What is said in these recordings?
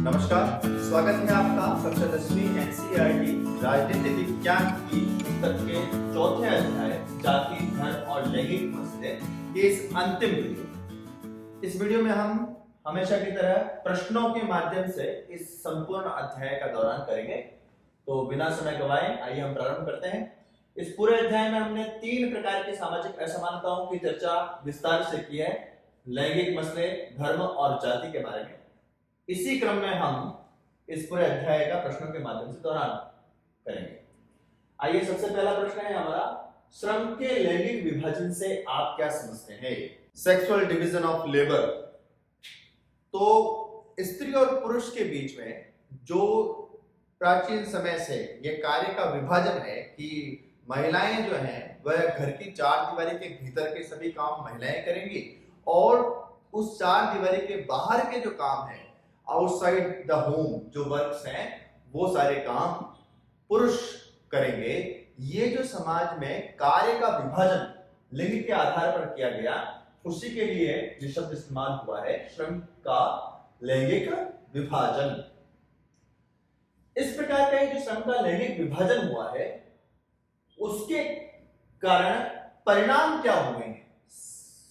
नमस्कार, स्वागत है आपका कक्षा 10वीं एनसीईआरटी राजनीति विज्ञान की पुस्तक के चौथे अध्याय जाति, धर्म और लैंगिक मसले के इस अंतिम वीडियो। इस वीडियो में हम हमेशा की तरह प्रश्नों के माध्यम से इस संपूर्ण अध्याय का दौरान करेंगे। तो बिना समय गवाए आइए हम प्रारंभ करते हैं। इस पूरे अध्याय में हमने 3 प्रकार की सामाजिक असमानताओं की चर्चा विस्तार से की है, लैंगिक मसले, धर्म और जाति के बारे में। इसी क्रम में हम इस पूरे अध्याय का प्रश्नों के माध्यम से दोहरान करेंगे। आइए, सबसे पहला प्रश्न है हमारा, श्रम के लैंगिक विभाजन से आप क्या समझते हैं? Sexual division of labour. तो स्त्री और पुरुष के बीच में जो प्राचीन समय से ये कार्य का विभाजन है कि महिलाएं जो हैं वह घर की 4 दीवारी के भीतर के सभी काम महिलाएं करेंगी और उस 4 दीवारी के बाहर के जो काम हैं, आउटसाइड द होम जो वर्क्स हैं, वो सारे काम पुरुष करेंगे। ये जो समाज में कार्य का विभाजन लिंग के आधार पर किया गया, उसी के लिए ये शब्द इस्तेमाल हुआ है, श्रम का लैंगिक विभाजन। इस प्रकार का जो श्रम का लैंगिक विभाजन हुआ है, उसके कारण परिणाम क्या हुए हैं?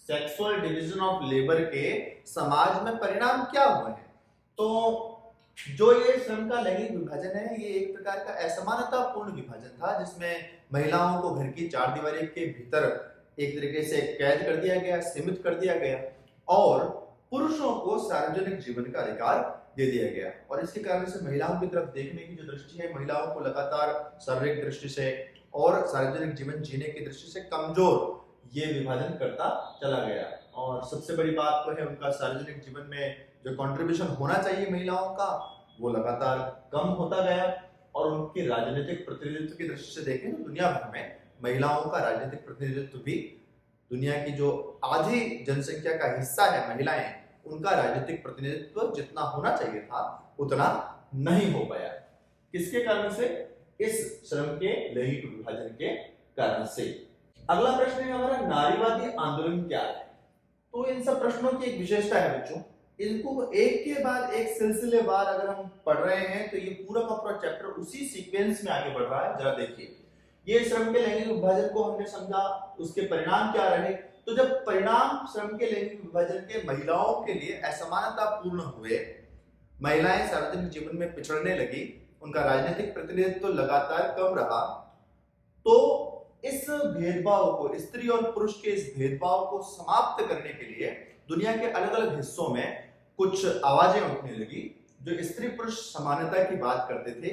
सेक्सुअल डिवीजन ऑफ लेबर के समाज में परिणाम क्या हुए हैं? तो जो ये श्रम का लैंगिक विभाजन है, ये एक प्रकार का असमानतापूर्ण विभाजन था, जिसमें महिलाओं को घर की 4 दीवारी के भीतर एक तरीके से कैद कर दिया गया, सीमित कर दिया गया और पुरुषों को सार्वजनिक जीवन का अधिकार दे दिया गया। और इसके कारण से महिलाओं की तरफ देखने की जो दृष्टि है, महिलाओं को लगातार शारीरिक दृष्टि से और सार्वजनिक जीवन जीने की दृष्टि से कमजोर ये विभाजन करता चला गया। और सबसे बड़ी बात तो है, उनका सार्वजनिक जीवन में जो कंट्रीब्यूशन होना चाहिए महिलाओं का, वो लगातार कम होता गया। और उनकी राजनीतिक प्रतिनिधित्व की दृष्टि से देखें तो दुनिया भर में महिलाओं का राजनीतिक प्रतिनिधित्व भी, दुनिया की जो आधी जनसंख्या का हिस्सा है महिलाएं, उनका राजनीतिक प्रतिनिधित्व जितना होना चाहिए था उतना नहीं हो पाया। किसके कारण से? इस श्रम के लैंगिक विभाजन के कारण से। अगला प्रश्न है हमारा, नारीवादी आंदोलन क्या है? तो इन सब प्रश्नों की एक विशेषता है बच्चों, इनको एक के बाद एक सिलसिलेवार अगर हम पढ़ रहे हैं तो ये पूरा का पूरा चैप्टर उसी सीक्वेंस में आगे बढ़ रहा है। जरा देखिए, ये श्रम के लैंगिक विभाजन को हमने समझा, उसके परिणाम क्या रहे। तो जब परिणाम श्रम के लैंगिक विभाजन के महिलाओं के लिए असमानतापूर्ण हुए, महिलाएं सार्वजनिक जीवन में पिछड़ने लगी, उनका राजनीतिक प्रतिनिधित्व लगातार कम रहा, तो इस भेदभाव को, स्त्री और पुरुष के इस भेदभाव को समाप्त करने के लिए दुनिया के अलग अलग हिस्सों में कुछ आवाजें उठने लगी जो स्त्री पुरुष समानता की बात करते थे।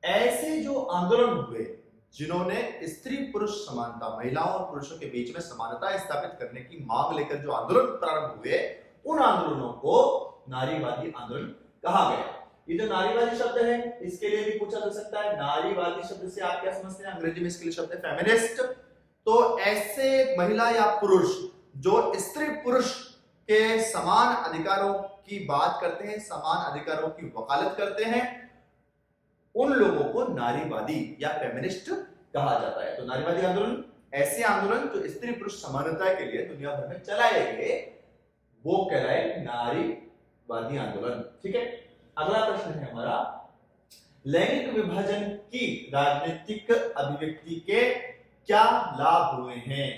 ऐसे जो आंदोलन हुए जिन्होंने स्त्री पुरुष समानता, महिलाओं और पुरुषों के बीच में समानता स्थापित करने की मांग लेकर जो आंदोलन प्रारंभ हुए, उन आंदोलनों को नारीवादी आंदोलन कहा गया। ये जो नारीवादी शब्द है, इसके लिए भी पूछा जा सकता है, नारीवादी शब्द से आप क्या समझते हैं? अंग्रेजी में इसके लिए शब्द है फेमिनिस्ट। तो ऐसे महिला या पुरुष जो स्त्री पुरुष के समान अधिकारों की बात करते हैं, समान अधिकारों की वकालत करते हैं, उन लोगों को नारीवादी या फेमिनिस्ट कहा जाता है। तो नारीवादी आंदोलन ऐसे आंदोलन जो स्त्री पुरुष समानता के लिए दुनिया भर में चलाए गए, वो कहलाए नारीवादी आंदोलन। ठीक है, अगला प्रश्न है हमारा, लैंगिक विभाजन की राजनीतिक अभिव्यक्ति के क्या लाभ हुए हैं?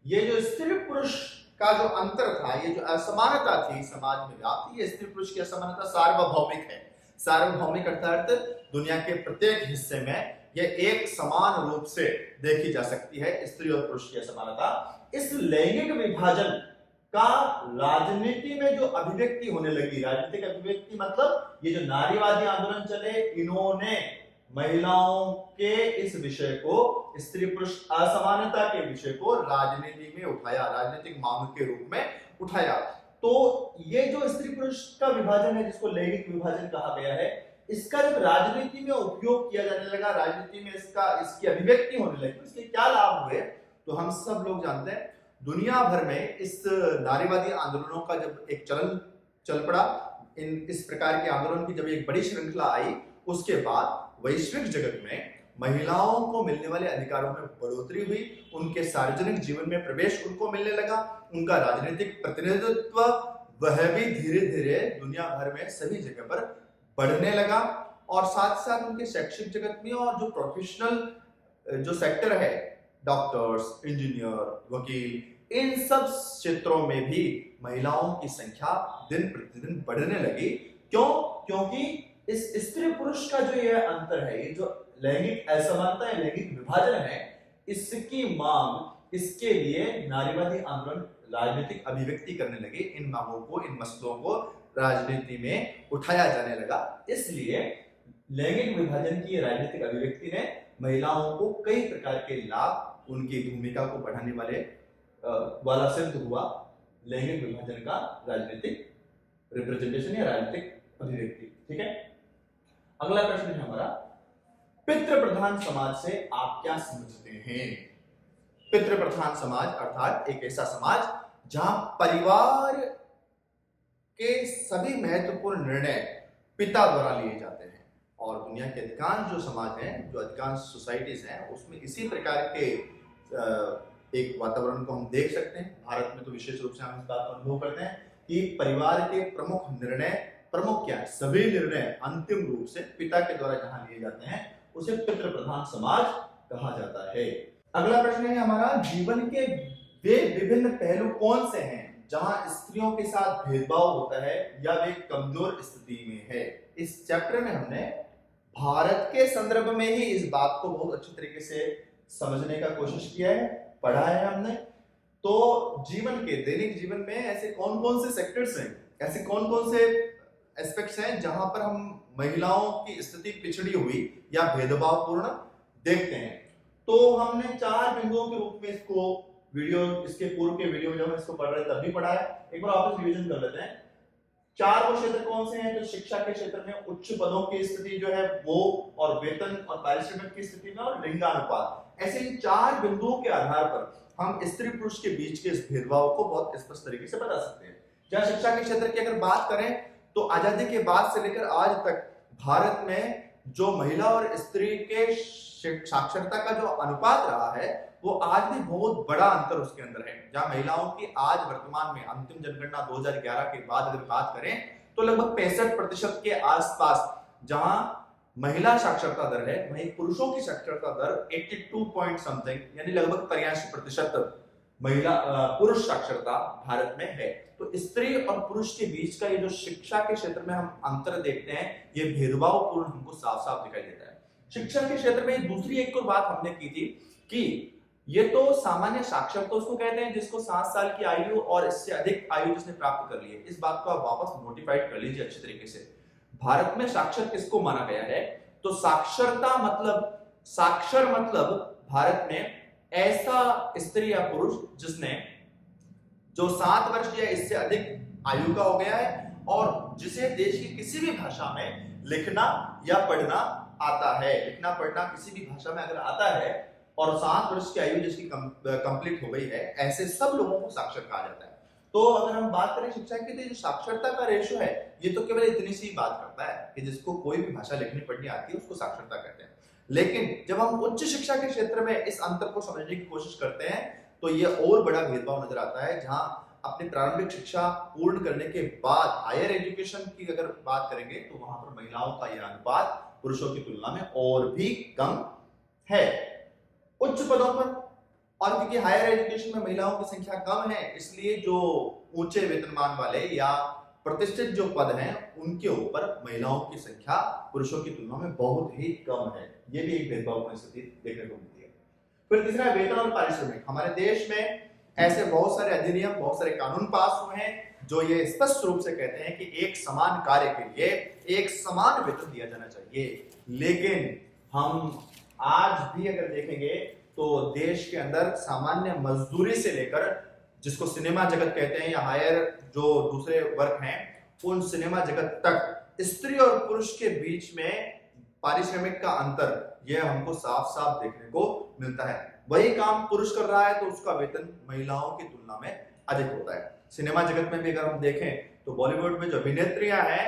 ये जो स्त्री पुरुष का जो अंतर था, ये जो असमानता थी समाज में व्याप्त, ये स्त्री पुरुष की असमानता सार्वभौमिक है। सार्वभौमिक अर्थात दुनिया के प्रत्येक हिस्से में ये एक समान रूप से देखी जा सकती है, स्त्री और पुरुष की असमानता। इस लैंगिक विभाजन का राजनीति में जो अभिव्यक्ति होने लगी, राजनीतिक अभिव्यक्ति मतलब ये जो नारीवादी आंदोलन चले, इन्होंने महिलाओं के इस विषय को, स्त्री पुरुष असमानता के विषय को राजनीति में उठाया, राजनीतिक मांग के रूप में उठाया। तो ये जो स्त्री पुरुष का विभाजन है, जिसको लैंगिक विभाजन कहा गया है, इसका जब राजनीति में उपयोग किया जाने लगा, राजनीति में इसकी अभिव्यक्ति होने लगी, तो इसके क्या लाभ हुए? तो हम सब लोग जानते हैं, दुनिया भर में इस नारीवादी आंदोलनों का जब एक चलन चल पड़ा, इस प्रकार के आंदोलन की जब एक बड़ी श्रृंखला आई, उसके बाद वैश्विक जगत में महिलाओं को मिलने वाले अधिकारों में बढ़ोतरी हुई, उनके सार्वजनिक जीवन में प्रवेश उनको मिलने लगा, उनका राजनीतिक प्रतिनिधित्व वह भी धीरे धीरे दुनिया भर में सभी जगह पर बढ़ने लगा और साथ साथ उनके शैक्षिक जगत में और जो प्रोफेशनल जो सेक्टर है, डॉक्टर्स, इंजीनियर, वकील, इन सब क्षेत्रों में भी महिलाओं की संख्या दिन प्रतिदिन बढ़ने लगी। क्यों? क्योंकि इस स्त्री पुरुष का जो ये अंतर है, ये जो लैंगिक असमानता है, लैंगिक विभाजन है, इसकी मांग, इसके लिए नारीवादी आंदोलन राजनीतिक अभिव्यक्ति करने लगे। इन मांगों को, इन मसलों को राजनीति में उठाया जाने लगा। इसलिए लैंगिक विभाजन की राजनीतिक अभिव्यक्ति ने महिलाओं को कई प्रकार के लाभ, उनकी भूमिका को बढ़ाने वाला सिद्ध हुआ। लैंगिक विभाजन का राजनीतिक रिप्रेजेंटेशन या राजनीतिक अभिव्यक्ति। ठीक है, अगला प्रश्न है हमारा, पितृ प्रधान समाज से आप क्या समझते हैं? पितृ प्रधान समाज अर्थात एक ऐसा समाज जहां परिवार के सभी महत्वपूर्ण निर्णय पिता द्वारा लिए जाते हैं। और दुनिया के अधिकांश जो समाज हैं, जो अधिकांश सोसाइटीज हैं, उसमें इसी प्रकार के एक वातावरण को हम देख सकते हैं। भारत में तो विशेष रूप से हम इस बात को अनुभव करते हैं कि परिवार के प्रमुख निर्णय, प्रमुख क्या है, सभी निर्णय अंतिम रूप से पिता के द्वारा जहां लिए जाते हैं, उसे पितृ प्रधान समाज कहा जाता है। अगला प्रश्न है हमारा, जीवन के वे विभिन्न पहलू कौन से हैं जहां स्त्रियों के साथ भेदभाव होता है या वे कमजोर स्थिति में है? इस चैप्टर में हमने भारत के संदर्भ में ही इस बात को बहुत अच्छी तरीके से समझने का कोशिश किया है, पढ़ा है हमने। तो जीवन के, दैनिक जीवन में ऐसे कौन कौन से सेक्टर्स हैं, ऐसे कौन कौन से एस्पेक्ट्स हैं जहां पर हम महिलाओं की स्थिति पिछड़ी हुई या भेदभावपूर्ण देखते हैं। तो हमने 4 बिंदुओं के रूप में इसको इसके पूर्व के वीडियो में जब हम इसको पढ़ रहे तब भी पढ़ा है। एक बार वापस रिवीजन कर लेते हैं। 4 वो क्षेत्र कौन से हैं? तो शिक्षा के क्षेत्र में उच्च पदों की स्थिति जो है वो, और वेतन और पारिश्रमिक की स्थिति में, और लिंगानुपात। ऐसे इन 4 बिंदुओं के आधार पर हम स्त्री पुरुष के बीच के इस भेदभाव को बहुत स्पष्ट तरीके से बता सकते हैं। जहां शिक्षा के क्षेत्र की अगर बात करें तो आजादी के बाद से लेकर आज तक भारत में जो महिला और स्त्री के साक्षरता का जो अनुपात रहा है, वो आज भी बहुत बड़ा अंतर उसके अंदर है। जहां महिलाओं की आज वर्तमान में अंतिम जनगणना 2011 के बाद अगर बात करें तो लगभग 65% के आसपास जहां महिला साक्षरता दर है, वहीं पुरुषों की साक्षरता दर 82 पॉइंट समथिंग यानी लगभग 83% महिला पुरुष साक्षरता भारत में है। तो स्त्री और पुरुष के बीच का ये जो शिक्षा के क्षेत्र में हम अंतर देखते हैं, ये भेदभावपूर्ण हमको साफ साफ दिखाई देता है। शिक्षा के क्षेत्र में दूसरी एक और बात हमने की थी कि ये तो सामान्य साक्षरता उसको कहते हैं जिसको 7 साल की आयु और इससे अधिक आयु जिसने प्राप्त कर ली है। इस बात को आप वापस नोटिफाइड कर लीजिए अच्छे तरीके से। भारत में साक्षर किसको माना गया है? तो साक्षरता मतलब, साक्षर मतलब भारत में ऐसा स्त्री या पुरुष जिसने जो 7 वर्ष या इससे अधिक आयु का हो गया है और जिसे देश की किसी भी भाषा में लिखना या पढ़ना आता है। लिखना पढ़ना किसी भी भाषा में अगर आता है और 7 वर्ष की आयु जिसकी कंप्लीट हो गई है, ऐसे सब लोगों को साक्षर कहा जाता है। तो अगर हम बात करें शिक्षा की, तो जो साक्षरता का रेशो है ये तो केवल इतनी सी बात करता है कि जिसको कोई भी भाषा लिखनी पढ़नी आती है उसको साक्षरता कहते हैं। लेकिन जब हम उच्च शिक्षा के क्षेत्र में इस अंतर को समझने की कोशिश करते हैं तो ये और बड़ा भेदभाव नजर आता है। जहां अपनी प्रारंभिक शिक्षा पूर्ण करने के बाद हायर एजुकेशन की अगर बात करेंगे तो वहां पर महिलाओं का यह अनुपात पुरुषों की तुलना में और भी कम है। उच्च पदों पर, और क्योंकि हायर एजुकेशन में महिलाओं की संख्या कम है, इसलिए जो ऊंचे वेतनमान वाले या प्रतिष्ठित जो पद हैं उनके ऊपर महिलाओं की संख्या पुरुषों की तुलना में बहुत ही कम है। ये भी एक भेदभावपूर्ण स्थिति देखने को मिलती है। फिर तीसरा, वेतन और पारिश्रमिक। हमारे देश में ऐसे बहुत सारे अधिनियम, बहुत सारे कानून पास हुए हैं जो ये स्पष्ट रूप से कहते हैं कि एक समान कार्य के लिए एक समान वेतन दिया जाना चाहिए। लेकिन हम आज भी अगर देखेंगे तो देश के अंदर सामान्य मजदूरी से लेकर, जिसको सिनेमा जगत कहते हैं या हायर जो दूसरे वर्ग हैं, उन सिनेमा जगत तक स्त्री और पुरुष के बीच में पारिश्रमिक का अंतर यह हमको साफ साफ देखने को मिलता है। वही काम पुरुष कर रहा है तो उसका वेतन महिलाओं की तुलना में अधिक होता है। सिनेमा जगत में भी अगर हम देखें तो बॉलीवुड में जो अभिनेत्रियां हैं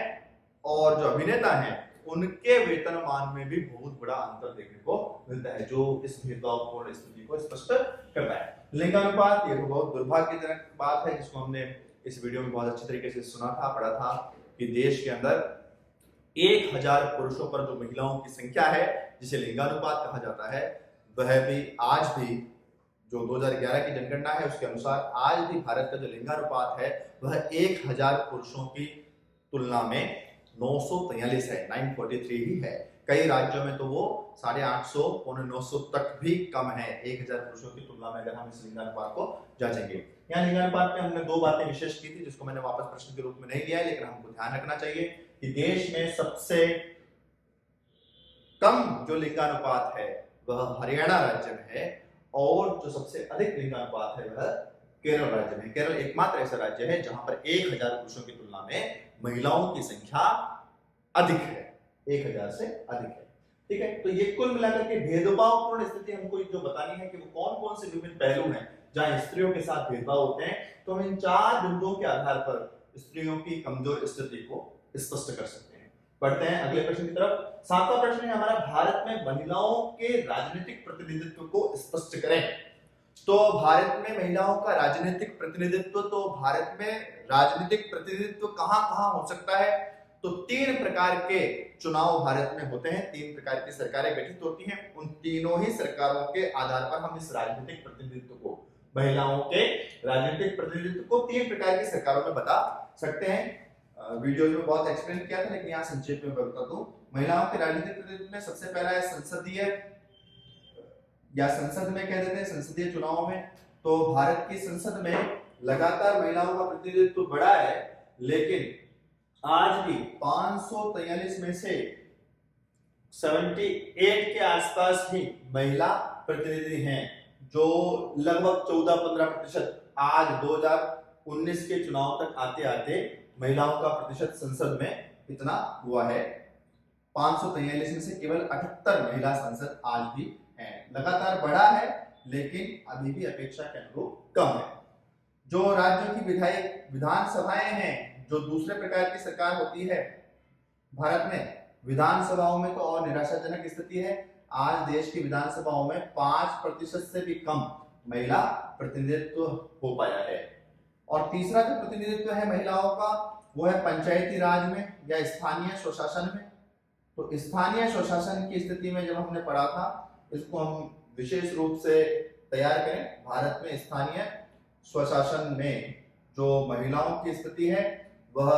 और जो अभिनेता हैं उनके वेतनमान में भी बहुत बड़ा अंतर देखने को मिलता है, जो इस भेदभावपूर्ण स्थिति को स्पष्ट करता है। लिंगानुपात, ये तो बहुत दुर्भाग्यजनक बात है जिसको हमने इस वीडियो में बहुत अच्छे तरीके से सुना था, पढ़ा था कि देश के अंदर 1000 पुरुषों पर जो महिलाओं की संख्या है, जिसे लिंगानुपात कहा जाता है, वह भी आज भी जो 2011 की जनगणना है उसके अनुसार आज भी भारत का जो लिंगानुपात है वह 1000 पुरुषों की तुलना में 943 है, 943 ही है। कई राज्यों में तो वो 850, 950 तक भी कम है 1000 पुरुषों की तुलना में, अगर हम इस लिंगानुपात को जांचेंगे। यहाँ लिंगानुपात में हमने 2 बातें विशेष की थी जिसको मैंने वापस प्रश्न के रूप में नहीं लिया है, लेकिन हमको ध्यान रखना चाहिए कि देश में सबसे कम जो लिंगानुपात है वह हरियाणा राज्य में है और जो सबसे अधिक लिंगानुपात है वह केरल राज्य में। केरल एकमात्र ऐसा राज्य है जहां पर 1000 पुरुषों की तुलना में महिलाओं की संख्या अधिक है, 1000 से अधिक है। ठीक है, तो ये कुल मिलाकर के भेदभावपूर्ण स्थिति हमको जो बतानी है कि वो कौन कौन से विभिन्न पहलू हैं जहां स्त्रियों के साथ भेदभाव होते हैं, तो हम इन 4 बिंदुओं के आधार पर स्त्रियों की कमजोर स्थिति को स्पष्ट कर सकते हैं। बढ़ते हैं अगले प्रश्न की तरफ। 7वां प्रश्न है हमारा, भारत में महिलाओं के राजनीतिक प्रतिनिधित्व को स्पष्ट करें। तो भारत में महिलाओं का राजनीतिक प्रतिनिधित्व, तो भारत में राजनीतिक प्रतिनिधित्व कहां-कहां हो सकता है, तो 3 प्रकार के चुनाव भारत में होते हैं, 3 प्रकार की सरकारें गठित होती हैं। उन तीनों ही सरकारों के आधार पर हम इस राजनीतिक प्रतिनिधित्व को, महिलाओं के राजनीतिक प्रतिनिधित्व को 3 प्रकार की सरकारों में बता सकते हैं। वीडियो में बहुत एक्सप्लेन किया था, लेकिन यहाँ संक्षेप में बता दूं। महिलाओं के राजनीतिक प्रतिनिधित्व में सबसे पहला है संसदीय, या संसद में कह देते हैं, संसदीय चुनाव में। तो भारत की संसद में लगातार महिलाओं का प्रतिनिधित्व बढ़ा है, लेकिन आज भी 543 में से 78 के आसपास ही महिला प्रतिनिधि हैं, जो लगभग 14-15% आज 2019 के चुनाव तक आते आते महिलाओं का प्रतिशत संसद में इतना हुआ है। 543 में से केवल 78 महिला सांसद आज भी हैं। लगातार बढ़ा है, लेकिन अभी भी अपेक्षा के अनुरूप कम है। जो राज्यों की विधानसभाएं हैं, जो दूसरे प्रकार की सरकार होती है भारत में, विधानसभाओं में तो और निराशाजनक स्थिति है। आज देश की विधानसभाओं में 5% से भी कम महिला प्रतिनिधित्व हो पाया है। और तीसरा जो प्रतिनिधित्व है महिलाओं का, वो है पंचायती राज में या स्थानीय स्वशासन में। तो स्थानीय स्वशासन की स्थिति में जब हमने पढ़ा था, इसको हम विशेष रूप से तैयार करें। भारत में स्थानीय स्वशासन में जो महिलाओं की स्थिति है वह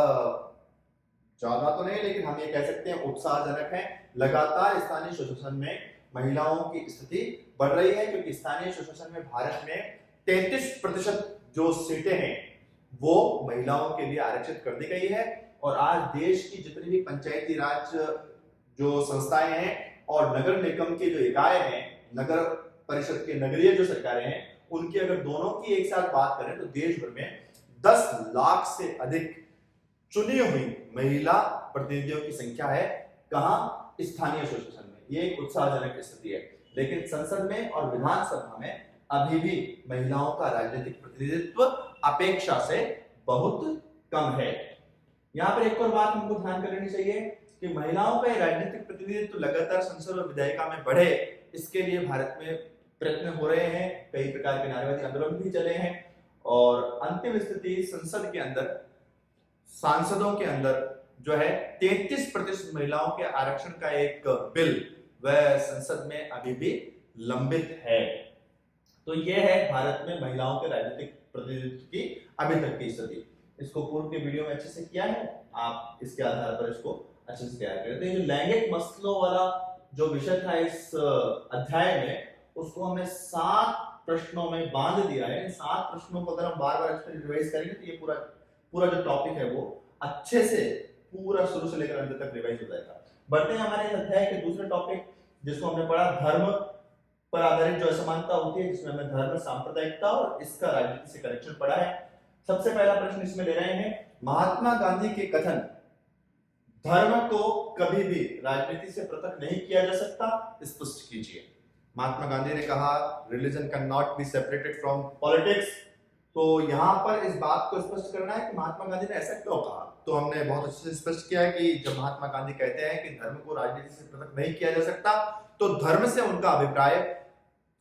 ज्यादा तो नहीं, लेकिन हम ये कह सकते हैं उत्साहजनक है। लगातार स्थानीय स्वशासन में महिलाओं की स्थिति बढ़ रही है, क्योंकि स्थानीय स्वशासन में भारत में 33% जो सीटें हैं वो महिलाओं के लिए आरक्षित कर दी गई है। और आज देश की जितनी भी पंचायती राज जो संस्थाएं हैं और नगर निगम के जो इकाई हैं, नगर परिषद के नगरीय जो सरकारें हैं, उनकी अगर दोनों की एक साथ बात करें तो देश भर में 10 लाख से अधिक चुनी हुई महिला प्रतिनिधियों की संख्या है। कहां? स्थानीय स्वशासन में। ये एक उत्साहजनक स्थिति है। लेकिन संसद में और विधानसभा में अभी भी महिलाओं का राजनीतिक प्रतिनिधित्व अपेक्षा से बहुत कम है। यहाँ पर एक और बात हमको ध्यान कर लेनी चाहिए कि महिलाओं का राजनीतिक प्रतिनिधित्व लगातार संसद और विधायिका में बढ़े, इसके लिए भारत में प्रयत्न हो रहे हैं। कई प्रकार के नारीवादी आंदोलन भी चले हैं और अंतिम स्थिति संसद के अंदर, सांसदों के अंदर जो है 33% महिलाओं के आरक्षण का एक बिल वह संसद में अभी भी लंबित है। तो यह है भारत में महिलाओं के राजनीतिक प्रतिनिधित्व की अभी तक की स्थिति। इसको पूर्व के वीडियो में अच्छे से किया है, आप इसके आधार पर इसको अच्छे से तैयार करें। तो ये जो लैंगिक मसलों वाला जो विषय था इस अध्याय में, उसको हमने 7 प्रश्नों में बांध दिया है। इन 7 प्रश्नों को अगर हम बार बार रिवाइज करेंगे तो ये पूरा जो टॉपिक है वो अच्छे से पूरा शुरू से लेकर अंत तक रिवाइज हो जाएगा। बढ़ते हैं हमारे इस अध्याय के दूसरे टॉपिक, जिसको हमने पढ़ा धर्म पर आधारित जो असमानता होती है, जिसमें हमने धर्म, सांप्रदायिकता और इसका राजनीति से कनेक्शन पढ़ा है। सबसे पहला प्रश्न इसमें ले रहे हैं, महात्मा गांधी के कथन धर्म को कभी भी राजनीति से पृथक नहीं किया जा सकता, स्पष्ट कीजिए। महात्मा गांधी ने कहा religion can not be separated from politics. तो यहाँ पर इस बात को स्पष्ट करना है कि महात्मा गांधी ने ऐसा क्यों कहा। तो हमने बहुत अच्छे से स्पष्ट किया है कि जब महात्मा गांधी कहते हैं कि धर्म को राजनीति से पृथक नहीं किया जा सकता, तो धर्म से उनका अभिप्राय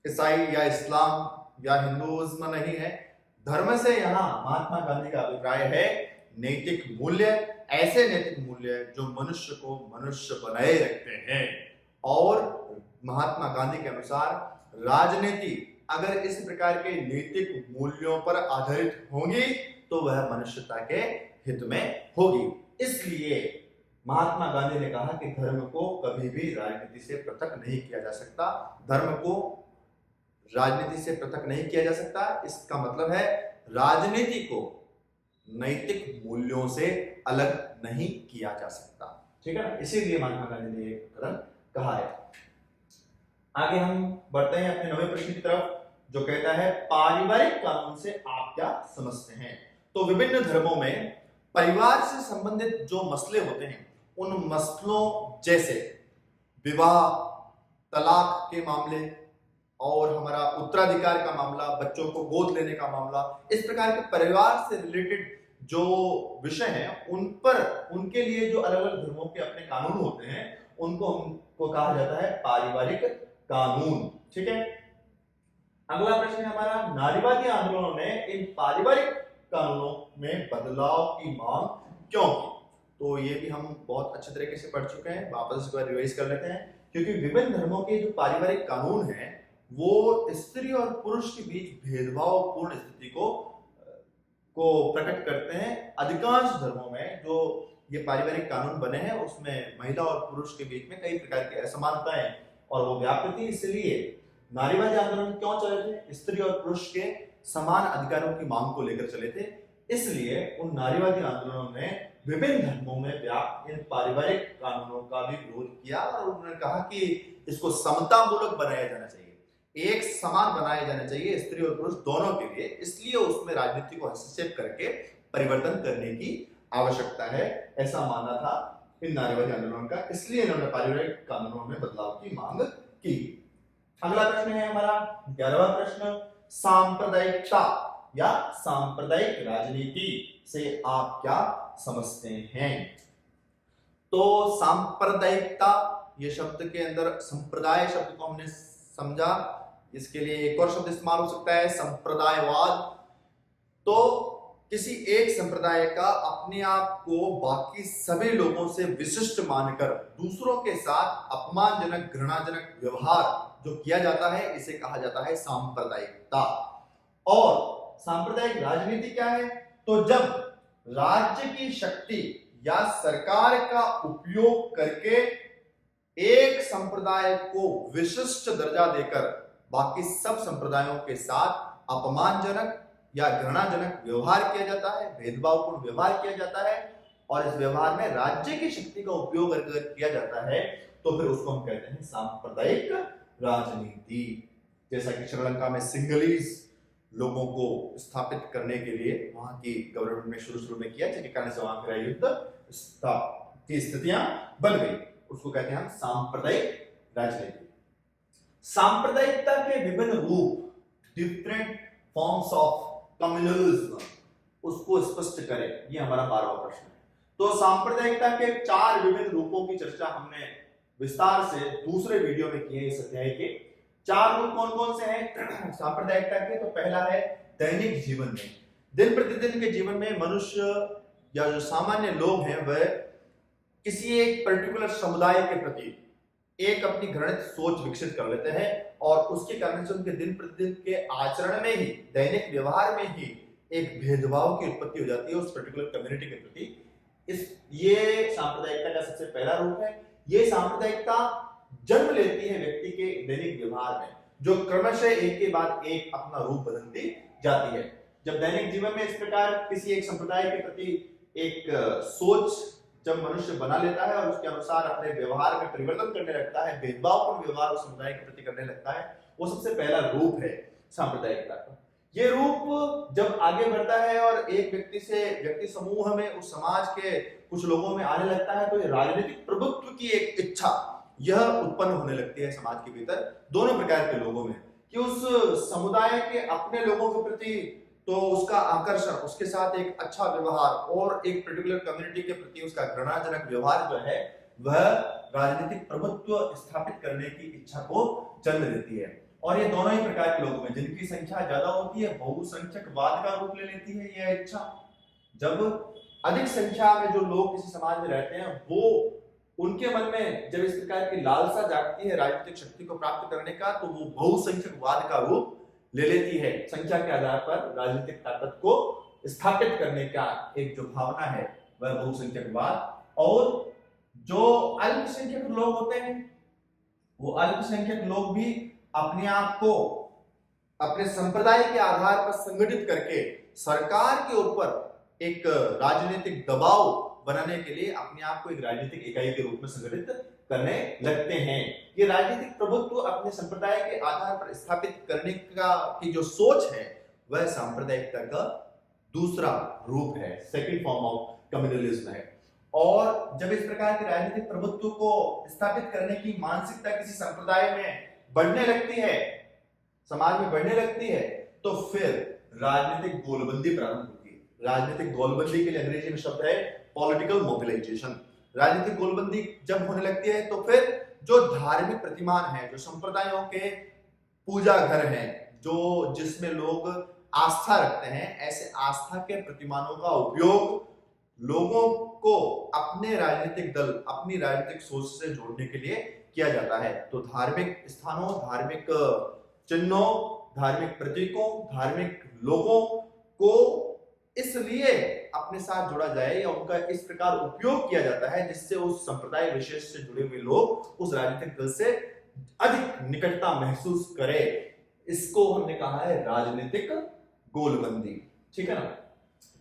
ईसाई या इस्लाम या हिंदुइज्म नहीं है। धर्म से यहाँ महात्मा गांधी का अभिप्राय है नैतिक मूल्य, ऐसे नैतिक मूल्य जो मनुष्य को मनुष्य बनाए रखते हैं। और महात्मा गांधी के अनुसार राजनीति अगर इस प्रकार के नैतिक मूल्यों पर आधारित होगी तो वह मनुष्यता के हित में होगी। इसलिए महात्मा गांधी ने कहा कि धर्म को कभी भी राजनीति से पृथक नहीं किया जा सकता। धर्म को राजनीति से पृथक नहीं किया जा सकता। इसका मतलब है राजनीति को नैतिक मूल्यों से अलग नहीं किया जा सकता। ठीक है ना, इसीलिए महात्मा गांधी ने ये कदम कहा है। आगे हम बढ़ते हैं अपने नवे प्रश्न की तरफ, जो कहता है पारिवारिक कानून से आप क्या समझते हैं। तो विभिन्न धर्मों में परिवार से संबंधित जो मसले होते हैं उन मसलों जैसे विवाह, तलाक के मामले और हमारा उत्तराधिकार का मामला, बच्चों को गोद लेने का मामला, इस प्रकार के परिवार से रिलेटेड जो विषय हैं उन पर उनके लिए जो अलग अलग धर्मों के अपने कानून होते हैं उनको कहा जाता है पारिवारिक कानून। ठीक है, अगला प्रश्न है हमारा, नारीवादी आंदोलनों ने इन पारिवारिक कानूनों में बदलाव की मांग क्यों की। तो ये भी हम बहुत अच्छे तरीके से पढ़ चुके हैं, वापस एक बार रिवाइज कर लेते हैं। क्योंकि विभिन्न धर्मों के जो पारिवारिक कानून हैं वो स्त्री और पुरुष के बीच भेदभावपूर्ण स्थिति को प्रकट करते हैं। अधिकांश धर्मों में जो ये पारिवारिक कानून बने हैं उसमें महिला और पुरुष के बीच में कई प्रकार की असमानताएं और वो व्याप्त थी। इसलिए नारीवादी आंदोलन क्यों चले थे? स्त्री और पुरुष के समान अधिकारों की मांग को लेकर चले थे। इसलिए उन नारीवादी आंदोलनों ने विभिन्न धर्मों में व्याप्त इन पारिवारिक कानूनों का भी विरोध किया और उन्होंने कहा कि इसको समतामूलक बनाया जाना चाहिए, एक समान बनाया जाना चाहिए स्त्री और पुरुष दोनों के लिए। इसलिए उसमें राजनीति को हस्तक्षेप करके परिवर्तन करने की आवश्यकता है, ऐसा मानना था इन नारीवादी आंदोलन का। इसलिए इन्होंने पारिवारिक कानूनों में बदलाव की मांग की। अगला प्रश्न है हमारा 11वां प्रश्न, सांप्रदायिकता या सांप्रदायिक राजनीति से आप क्या समझते हैं। तो सांप्रदायिकता, ये शब्द के अंदर संप्रदाय शब्द को हमने समझा, इसके लिए एक और शब्द इस्तेमाल हो सकता है संप्रदायवाद। तो किसी एक संप्रदाय का अपने आप को बाकी सभी लोगों से विशिष्ट मानकर दूसरों के साथ अपमानजनक, घृणाजनक व्यवहार जो किया जाता है इसे कहा जाता है सांप्रदायिकता। और सांप्रदायिक राजनीति क्या है? तो जब राज्य की शक्ति या सरकार का उपयोग करके एक संप्रदाय को विशिष्ट दर्जा देकर बाकी सब संप्रदायों के साथ अपमानजनक या घृणाजनक व्यवहार किया जाता है, भेदभावपूर्ण व्यवहार किया जाता है और इस व्यवहार में राज्य की शक्ति का उपयोग अगर किया जाता है तो फिर उसको हम कहते हैं सांप्रदायिक राजनीति। जैसा कि श्रीलंका में सिंगलीज लोगों को स्थापित करने के लिए वहां की गवर्नमेंट ने शुरू में किया, जिसके कारण से वहां का युद्ध की स्थितियां बन गई, उसको कहते हैं हम सांप्रदायिक राजनीति। सांप्रदायिकता के विभिन्न रूप, डिफरेंट फॉर्म्स ऑफ कम्युनलिज्म, उसको स्पष्ट करें, ये हमारा 12वां प्रश्न है। तो सांप्रदायिकता के 4 विभिन्न रूपों की चर्चा हमने विस्तार से दूसरे वीडियो में की है। इस अध्याय के 4 रूप कौन कौन से हैं सांप्रदायिकता के? तो पहला है दैनिक जीवन में, दिन प्रतिदिन के जीवन में मनुष्य या जो सामान्य लोग हैं वह किसी एक पर्टिकुलर समुदाय के प्रति एक अपनी घृणित सोच विकसित कर लेते हैं और उसके कारण से उनके दिन प्रतिदिन के आचरण में ही, दैनिक व्यवहार में ही एक भेदभाव की उत्पत्ति हो जाती है उस पर्टिकुलर कम्युनिटी के प्रति। ये सांप्रदायिकता का सबसे पहला रूप है। ये सांप्रदायिकता जन्म लेती है व्यक्ति के दैनिक व्यवहार में, जो क्रमशः एक के बाद एक अपना रूप बदलती जाती है। जब दैनिक जीवन में इस प्रकार किसी एक संप्रदाय के प्रति एक सोच जब मनुष्य बना लेता है और उसके अनुसार अपने व्यवहार में परिवर्तन करने लगता है, भेदभावपूर्ण व्यवहार उस समुदाय के प्रति करने लगता है, वो सबसे पहला रूप है सांप्रदायिकता का। ये रूप जब आगे बढ़ता है और एक व्यक्ति से व्यक्ति समूह में, उस समाज के कुछ लोगों में आने लगता है, तो ये राजनीतिक प्रभुत्व की एक इच्छा यह उत्पन्न होने लगती है समाज के भीतर दोनों प्रकार के लोगों में, कि उस समुदाय के अपने लोगों के प्रति तो उसका आकर्षण, उसके साथ एक अच्छा व्यवहार और एक पर्टिकुलर कम्युनिटी के प्रति उसका घृणाजनक व्यवहार जो है वह राजनीतिक प्रभुत्व स्थापित करने की इच्छा को जन्म देती है। और ये दोनों ही प्रकार के लोगों में जिनकी संख्या ज्यादा होती है बहुसंख्यकवाद का रूप ले लेती है यह इच्छा। जब अधिक संख्या में जो लोग किसी समाज में रहते हैं, वो उनके मन में जब इस प्रकार की लालसा जागती है राजनीतिक शक्ति को प्राप्त करने का, तो वो बहुसंख्यकवाद का रूप ले लेती है। संख्या के आधार पर राजनीतिक ताकत को स्थापित करने का एक जो भावना है वह बहुसंख्यकवाद। और जो अल्पसंख्यक लोग होते हैं, वो अल्पसंख्यक लोग भी अपने आप को अपने संप्रदाय के आधार पर संगठित करके सरकार के ऊपर एक राजनीतिक दबाव बनाने के लिए अपने आप को एक राजनीतिक इकाई के रूप में संगठित करने लगते हैं। ये राजनीतिक प्रभुत्व अपने संप्रदाय के आधार पर स्थापित करने का की जो सोच है वह सांप्रदायिकता का दूसरा रूप है, सेकंड फॉर्म ऑफ कम्युनलिज्म है। और जब इस प्रकार के राजनीतिक प्रभुत्व को स्थापित करने की मानसिकता किसी संप्रदाय में बढ़ने लगती है, समाज में बढ़ने लगती है, तो फिर राजनीतिक गोलबंदी प्रारंभ होती है। राजनीतिक गोलबंदी के लिए अंग्रेजी में शब्द है पॉलिटिकल मोबिलाइजेशन। राजनीतिक गोलबंदी जब होने लगती है तो फिर जो धार्मिक प्रतिमान है, जो संप्रदायों के पूजा घर हैं, जो जिसमें लोग आस्था रखते हैं, ऐसे आस्था के प्रतिमानों का उपयोग लोगों को अपने राजनीतिक दल, अपनी राजनीतिक सोच से जोड़ने के लिए किया जाता है। तो धार्मिक स्थानों, धार्मिक चिन्हों, धार्मिक प्रतीकों, धार्मिक लोगों को इसलिए अपने साथ जोड़ा जाए या उनका इस प्रकार उपयोग किया जाता है जिससे उस संप्रदाय विशेष से जुड़े हुए लोग उस राजनीतिक दल से अधिक निकटता महसूस करें। इसको हमने कहा है राजनीतिक गोलबंदी। ठीक है ना।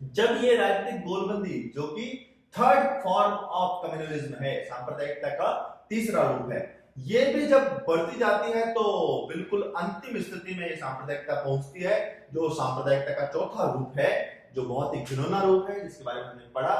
जब ये राजनीतिक गोलबंदी, जो कि थर्ड फॉर्म ऑफ कम्युनलिज्म है, सांप्रदायिकता का तीसरा रूप है, ये भी जब बढ़ती जाती है तो बिल्कुल अंतिम स्थिति में ये सांप्रदायिकता पहुंचती है, जो सांप्रदायिकता का चौथा रूप है, जो बहुत ही घिनौना रूप है, जिसके बारे में हमने पढ़ा।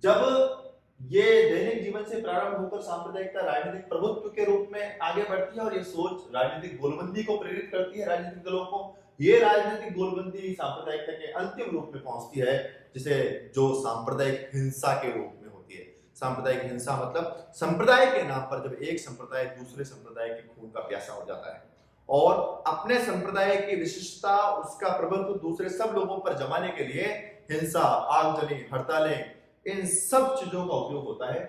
जब ये दैनिक जीवन से प्रारंभ होकर सांप्रदायिकता राजनीतिक प्रभुत्व के रूप में आगे बढ़ती है और ये सोच राजनीतिक गोलबंदी को प्रेरित करती है राजनीतिक दलों को। ये राजनीतिक गोलबंदी सांप्रदायिकता के अंतिम रूप में पहुंचती है, जिसे जो सांप्रदायिक हिंसा के रूप में होती है। सांप्रदायिक हिंसा मतलब संप्रदाय के नाम पर जब एक संप्रदाय दूसरे संप्रदाय के खून का प्यासा हो जाता है और अपने संप्रदाय की विशिष्टता, उसका प्रभुत्व दूसरे सब लोगों पर जमाने के लिए हिंसा, आगजनी, हड़तालें, इन सब चीजों का उपयोग होता है,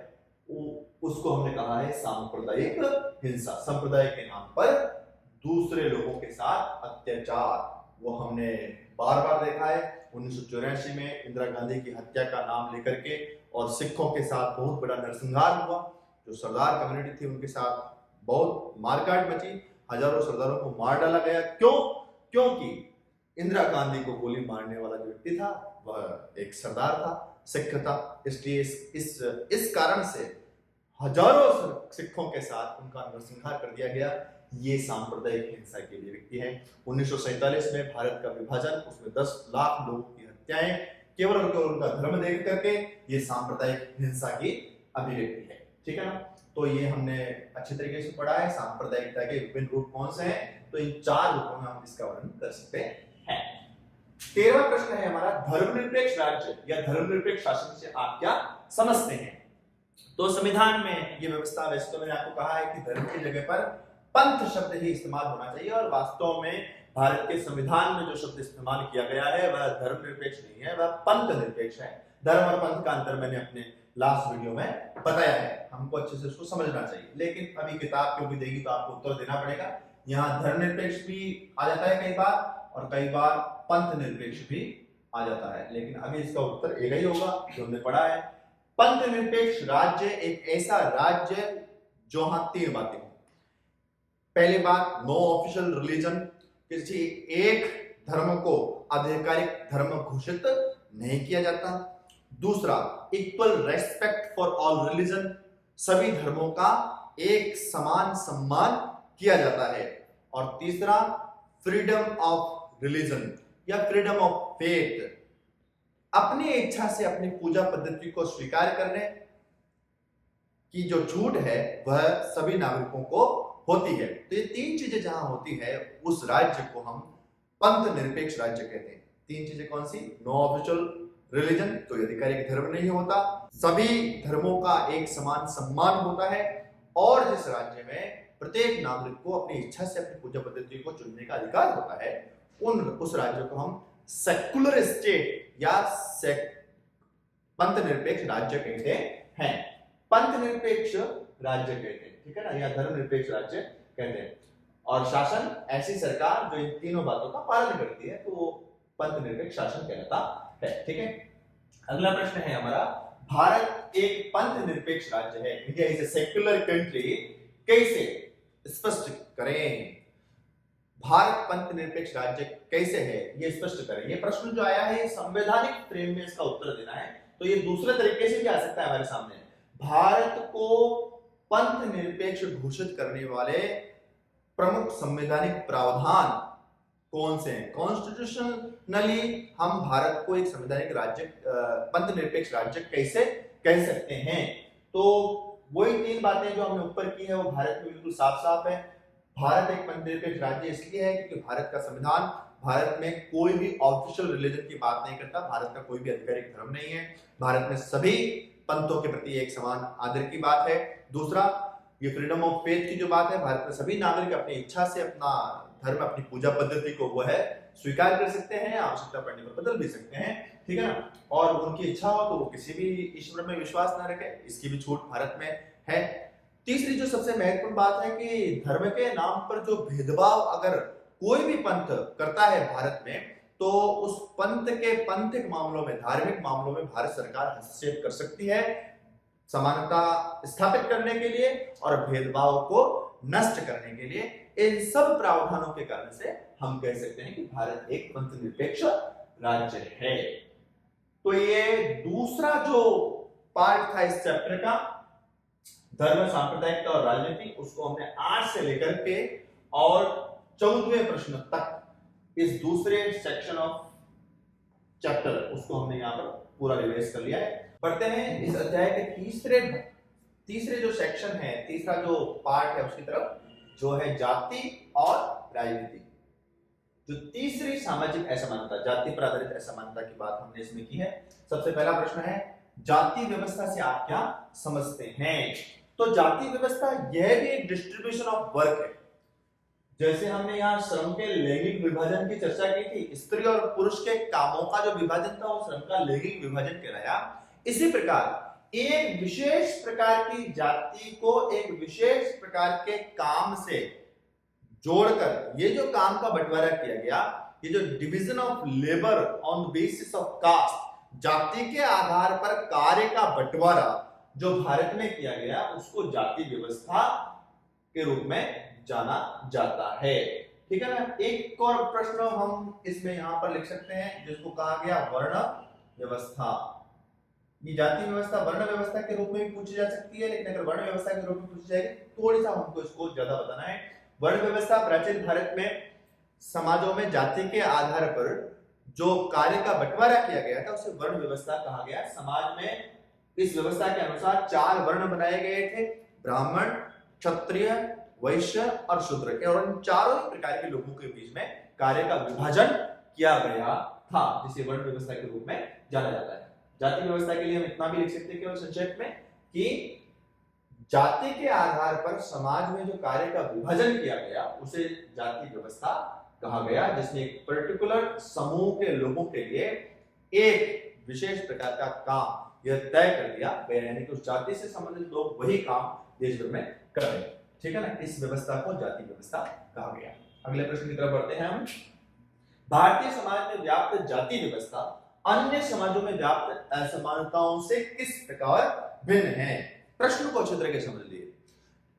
उसको हमने कहा है सांप्रदायिक हिंसा। संप्रदाय के नाम पर दूसरे लोगों के साथ अत्याचार, वो हमने बार बार देखा है। 1984 में इंदिरा गांधी की हत्या का नाम लेकर के और सिखों के साथ बहुत बड़ा नरसंहार हुआ। जो सरदार कम्युनिटी थी उनके साथ बहुत मारकाट मची, हजारों सरदारों को मार डाला गया। क्यों? क्योंकि इंदिरा गांधी को गोली मारने वाला जो व्यक्ति था वह एक सरदार था, सिख था। इसलिए इस कारण से हजारों सिखों के साथ उनका नरसंहार कर दिया गया। ये सांप्रदायिक हिंसा के लिए व्यक्ति है। 1947 में भारत का विभाजन, उसमें 10 लाख लोगों की हत्याएं केवल उनका धर्म देख करके, ये सांप्रदायिक हिंसा की अभिव्यक्ति है। ठीक है ना। तो ये हमने अच्छे तरीके से पढ़ा है सांप्रदायिकता के विभिन्न रूप कौन से हैं। तो इन 4 रूपों में हम इसका वर्णन कर सकते हैं। 13वां प्रश्न है हमारा, धर्मनिरपेक्ष राज्य या धर्मनिरपेक्ष शासन से आप क्या समझते हैं। तो संविधान में ये व्यवस्था, वैसे तो मैंने आपको कहा है कि धर्म की जगह पर पंथ शब्द ही इस्तेमाल होना चाहिए, और वास्तव में भारत के संविधान में जो शब्द इस्तेमाल किया गया है वह धर्मनिरपेक्ष नहीं है, वह पंथ निरपेक्ष है। धर्म और पंथ का अंतर मैंने अपने लास्ट वीडियो में बताया है, हमको अच्छे से उसको समझना चाहिए। लेकिन अभी किताब क्योंकि देगी तो आपको उत्तर देना पड़ेगा। यहाँ धर्मनिरपेक्ष भी आ जाता है कई बार, और कई बार पंथ निरपेक्ष भी आ जाता है, लेकिन अभी इसका उत्तर एक ही होगा जो हमने पढ़ा है। पंथ निरपेक्ष राज्य एक ऐसा राज्य जो हाँ 3 बातें हों। पहली बात, नो ऑफिशियल रिलीजन, किसी एक धर्म को आधिकारिक धर्म घोषित नहीं किया जाता। दूसरा, equal respect for all religion, सभी धर्मों का एक समान सम्मान किया जाता है। और तीसरा, फ्रीडम ऑफ रिलीजन या फ्रीडम ऑफ फेथ, अपनी इच्छा से अपनी पूजा पद्धति को स्वीकार करने की जो छूट है वह सभी नागरिकों को होती है। तो ये 3 चीजें जहां होती है उस राज्य को हम पंथ निरपेक्ष राज्य कहते हैं। 3 चीजें कौन सी? नो ऑफिशियल रिलीजन, कोई आधिकारिक धर्म नहीं होता, सभी धर्मों का एक समान सम्मान होता है, और जिस राज्य में प्रत्येक नागरिक को अपनी इच्छा से अपनी पूजा पद्धति को चुनने का अधिकार होता है, उस राज्य को हम सेक्युलर स्टेट या पंथ निरपेक्ष राज्य कहते हैं। पंथ निरपेक्ष राज्य कहते हैं, ठीक है ना, या धर्म निरपेक्ष राज्य कहते हैं। और शासन ऐसी सरकार जो इन तीनों बातों का पालन करती है, तो वो पंथ निरपेक्ष शासन कहलाता है, ठीक है। अगला प्रश्न है हमारा, भारत एक पंथ निरपेक्ष राज्य है, India is a secular country, कैसे स्पष्ट करें। भारत पंथ निरपेक्ष राज्य कैसे है, ये स्पष्ट करें। ये प्रश्न जो आया है, संवैधानिक फ्रेम में इसका उत्तर देना है, तो ये दूसरे तरीके से भी आ सकता है हमारे सामने। भारत को पंथ निरपेक्ष घोषित करने वाले प्रमुख संवैधानिक प्रावधान कौन से हैं। कॉन्स्टिट्यूशनली हम भारत को एक संवैधानिक राज्य, पंथ निरपेक्ष राज्य कैसे कह सकते हैं। तो वही तीन बातें जो हमने ऊपर की है वो भारत में बिल्कुल साफ साफ है। भारत एक पंथ निरपेक्ष राज्य इसलिए है क्योंकि भारत का संविधान भारत में कोई भी ऑफिशियल रिलीजन की बात नहीं करता, भारत का कोई भी आधिकारिक धर्म नहीं है, भारत में सभी पंथों के प्रति एक समान आदर की बात है। दूसरा, ये फ्रीडम ऑफ फेथ की जो बात है, भारत में सभी नागरिक अपनी इच्छा से अपना धर्म, अपनी पूजा पद्धति को वो है स्वीकार कर सकते हैं, आवश्यकता पड़ने पर बदल भी सकते हैं, ठीक है ना। और उनकी इच्छा हो तो वो किसी भी ईश्वर में विश्वास ना रखे, इसकी भी छूट भारत में है। तीसरी जो सबसे महत्वपूर्ण बात है कि धर्म के नाम पर जो भेदभाव अगर कोई भी पंथ करता है भारत में, तो उस पंथ के पंथिक मामलों में, धार्मिक मामलों में भारत सरकार हस्तक्षेप कर सकती है, समानता स्थापित करने के लिए और भेदभाव को नष्ट करने के लिए। इन सब प्रावधानों के कारण से हम कह सकते हैं कि भारत एक पंथ निरपेक्ष राज्य है। तो ये दूसरा जो पार्ट था इस चैप्टर का, धर्म, सांप्रदायिकता और राजनीति, उसको हमने 8 से लेकर के और 14वें प्रश्न तक इस दूसरे सेक्शन ऑफ चैप्टर उसको हमने यहाँ पर पूरा रिवाइज कर लिया है। पढ़ते हैं इस अध्याय के तीसरे जो सेक्शन है, तीसरा जो पार्ट है उसकी तरफ, जो है जाति और राजनीति। जो तीसरी सामाजिक असमानता, जाति पर आधारित असमानता की बात हमने इसमें की है। सबसे पहला प्रश्न है, जाति व्यवस्था से आप क्या समझते हैं। तो जाति व्यवस्था यह भी एक डिस्ट्रीब्यूशन ऑफ वर्क है। जैसे हमने यहाँ श्रम के लैंगिक विभाजन की चर्चा की थी, स्त्री और पुरुष के कामों का जो विभाजन था वो श्रम का लैंगिक विभाजन कहलाया। इसी प्रकार एक विशेष प्रकार की जाति को एक विशेष प्रकार के काम से जोड़कर ये जो काम का बंटवारा किया गया, ये जो division of labour on the basis of caste, जाति के आधार पर कार्य का बंटवारा जो भारत में किया गया, उसको जाति व्यवस्था के रूप में जाना जाता है, ठीक है ना। एक और प्रश्न हम इसमें यहां पर लिख सकते हैं जिसको कहा गया वर्ण व्यवस्था। ये जाति व्यवस्था वर्ण व्यवस्था के रूप में भी पूछी जा सकती है, लेकिन अगर वर्ण व्यवस्था के रूप में पूछी जाएगी थोड़ी सा हमको इसको ज्यादा बताना है। वर्ण व्यवस्था प्राचीन भारत में समाजों में जाति के आधार पर जो कार्य का बंटवारा किया गया था उसे वर्ण व्यवस्था कहा गया। समाज में इस व्यवस्था के अनुसार 4 वर्ण बनाए गए थे, ब्राह्मण, क्षत्रिय, वैश्य और शूद्र, और इन चारों प्रकार के लोगों के बीच में कार्य का विभाजन किया गया था, जिसे वर्ण व्यवस्था के रूप में जाना जाता है। जाति व्यवस्था के लिए हम इतना भी लिख सकते हैं केवल संक्षेप में कि जाति के आधार पर समाज में जो कार्य का विभाजन किया गया उसे जाति व्यवस्था कहा गया, जिसने एक पर्टिकुलर समूह के लोगों के लिए एक विशेष प्रकार का काम यह तय कर दिया गया, यानी कि उस जाति से संबंधित लोग वही काम देश भर में कर रहे हैं, ठीक है ना। इस व्यवस्था को जाति व्यवस्था कहा गया। अगले प्रश्न की तरफ बढ़ते हैं हम। भारतीय समाज में व्याप्त जाति व्यवस्था अन्य समाजों में व्याप्त असमानताओं से किस प्रकार भिन्न है। प्रश्न को अच्छी तरह से समझ लिए।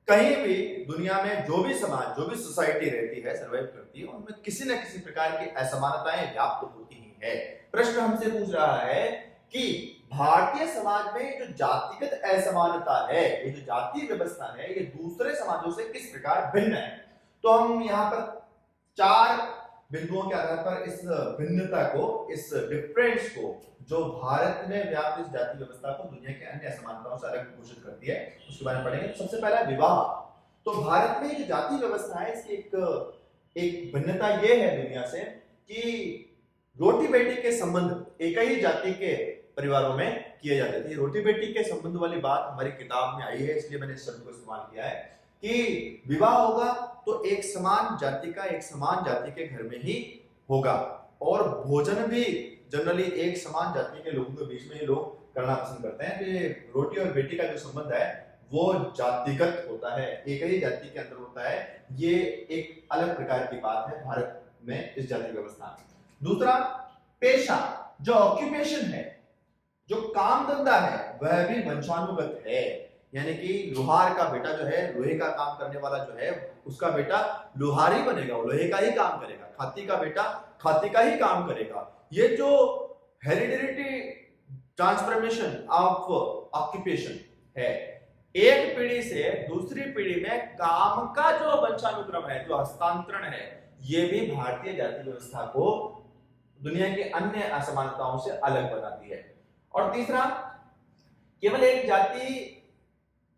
कहीं भी दुनिया में जो भी समाज, जो भी सोसाइटी रहती है, सर्वाइव करती है, उनमें किसी न किसी प्रकार की असमानताएं व्याप्त होती ही है। प्रश्न हमसे पूछ रहा है कि भारतीय समाज में जो जातिगत असमानता है, ये जो जाति व्यवस्था है, ये दूसरे समाजों से किस प्रकार भिन्न है। तो हम यहाँ पर 4 बिंदुओं के आधार पर इस भिन्नता को, इस डिफरेंस को, जो भारत में व्याप्त इस जाति व्यवस्था को दुनिया के अन्य असमानताओं से अलग घोषित करती है, उसके बारे में पढ़ेंगे। सबसे पहला विवाह। तो भारत में जो जाति व्यवस्था है इसकी एक भिन्नता ये है दुनिया से कि रोटी बेटी के संबंध एक ही जाति के परिवारों में किए जाते थे। रोटी बेटी के संबंध वाली बात हमारी किताब में आई है, इसलिए मैंने इस शब्द को इस्तेमाल किया है कि विवाह होगा तो एक समान जाति का एक समान जाति के घर में ही होगा, और भोजन भी जनरली एक समान जाति के लोगों के बीच में ही लोग करना पसंद करते हैं। तो ये रोटी और बेटी का जो संबंध है वो जातिगत होता है, एक ही जाति के अंदर होता है। ये एक अलग प्रकार की बात है भारत में इस जाति व्यवस्था में। दूसरा, पेशा, जो ऑक्यूपेशन है, जो काम धंधा है, वह भी वंशानुगत है। यानी कि लोहार का बेटा जो है, लोहे का काम करने वाला जो है, उसका बेटा लोहार ही बनेगा, वो लोहे का ही काम करेगा। खाती का बेटा खाती का ही काम करेगा। ये जो हेरिडिटी ट्रांसफॉर्मेशन ऑफ ऑक्यूपेशन है, एक पीढ़ी से दूसरी पीढ़ी में काम का जो वंशानुक्रम है, जो हस्तांतरण है, ये भी भारतीय जाति व्यवस्था को दुनिया की अन्य असमानताओं से अलग बनाती है। और तीसरा, केवल एक जाति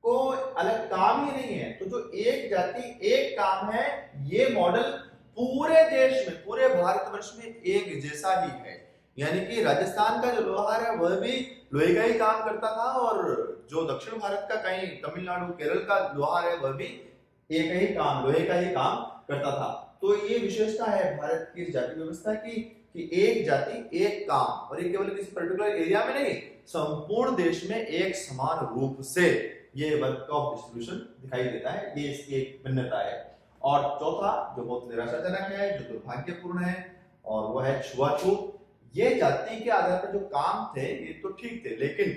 को अलग काम ही नहीं है, तो जो एक जाति एक काम है, ये मॉडल पूरे देश में, पूरे भारतवर्ष में एक जैसा ही है। यानी कि राजस्थान का जो लोहार है वह भी लोहे का ही काम करता था, और जो दक्षिण भारत का, कहीं तमिलनाडु केरल का लोहार है, वह भी एक ही काम, लोहे का ही काम करता था। तो ये विशेषता है भारत की जाति व्यवस्था की कि एक जाति एक काम, और ये केवल किसी पर्टिकुलर एरिया में नहीं, संपूर्ण देश में एक समान रूप से ये वर्क ऑफ डिस्ट्रीब्यूशन दिखाई देता है। ये इसकी एक भिन्नता है। और चौथा, जो बहुत निराशाजनक है, जो दुर्भाग्यपूर्ण है, और वह है छुआछूत। ये जाति के आधार पर जो काम थे ये तो ठीक थे, लेकिन